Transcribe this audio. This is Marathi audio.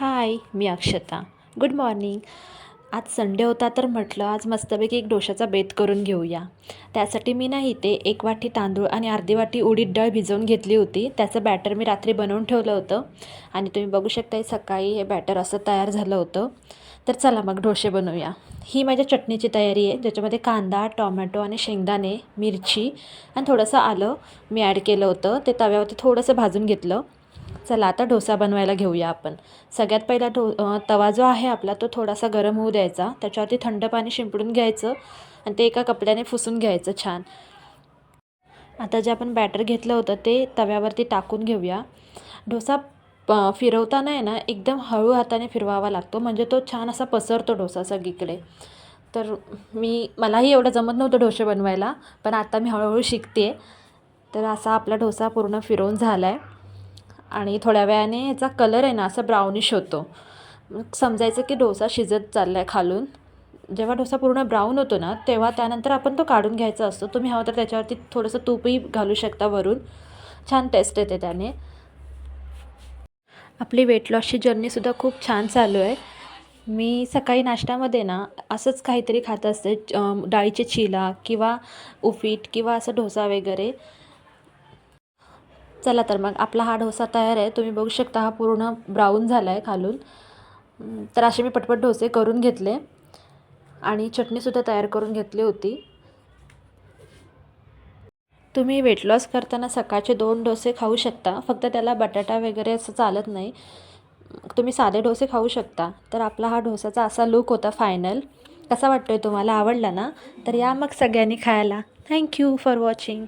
हाय, मी अक्षता. Good morning. आज संडे होता तर म्हटलं आज मस्तपैकी एक डोशाचा बेत करून घेऊया. त्यासाठी मी ना इथे 1 वाटी तांदूळ आणि अर्धी वाटी उडीद डाळ भिजवून घेतली होती. त्याचं बॅटर मी रात्री बनवून ठेवलं होतं आणि तुम्ही बघू शकता सकाळी हे बॅटर असं तयार झालं होतं. तर चला मग डोसे बनवूया. ही माझ्या चटणीची तयारी आहे, ज्याच्यामध्ये कांदा, टोमॅटो आणि शेंगदाणे, मिरची आणि थोडंसं आलं मी ॲड केलं होतं. ते तव्यावरती थोडंसं भाजून घेतलं. चला आता डोसा बनवायला घेऊया आपण. सगळ्यात पहिला तवा जो आहे आपला तो थोडासा गरम होऊ द्यायचा. त्याच्यावरती थंड पाणी शिंपडून घ्यायचं आणि ते एका कपड्याने पुसून घ्यायचं छान. आता जे आपण बॅटर घेतलं होतं ते तव्यावरती टाकून घेऊया. डोसा फिरवताना आहे ना एकदम हळू हाताने फिरवावा लागतो, म्हणजे तो छान असा पसरतो डोसा सगळीकडे. तर मलाही एवढं जमत नव्हतं डोसे बनवायला, पण आता मी हळूहळू शिकते. तर असा आपला डोसा पूर्ण फिरवून झाला आहे आणि थोड्या वेळाने ह्याचा कलर आहे ना असा ब्राउनिश होतो. मग समजायचं की डोसा शिजत चालला आहे खालून. जेव्हा डोसा पूर्ण ब्राऊन होतो ना तेव्हा त्यानंतर आपण तो काढून घ्यायचा असतो. तुम्ही हवं तर त्याच्यावरती थोडंसं तूपही घालू शकता वरून. छान टेस्ट येते त्याने. आपली वेट लॉसची जर्नीसुद्धा खूप छान चालू आहे. मी सकाळी नाश्त्यामध्ये ना असंच काहीतरी खात असते, डाळीचे चिला किंवा उपीट किंवा असं डोसा वगैरे. चला तर मग आपला हा डोसा तयार आहे. तुम्ही बघू शकता हा पूर्ण ब्राऊन झाला आहे खालून. तर असे मी पटपट डोसे करून घेतले आणि चटणीसुद्धा तयार करून घेतली होती. तुम्ही वेट लॉस करताना सकाळचे 2 डोसे खाऊ शकता, फक्त त्याला बटाटा वगैरे असं चालत नाही. तुम्ही साधे डोसे खाऊ शकता. तर आपला हा डोसाचा असा लूक होता फायनल. कसा वाटतोय तुम्हाला, आवडला ना? तर या मग सगळ्यांनी खायला. Thank you for watching.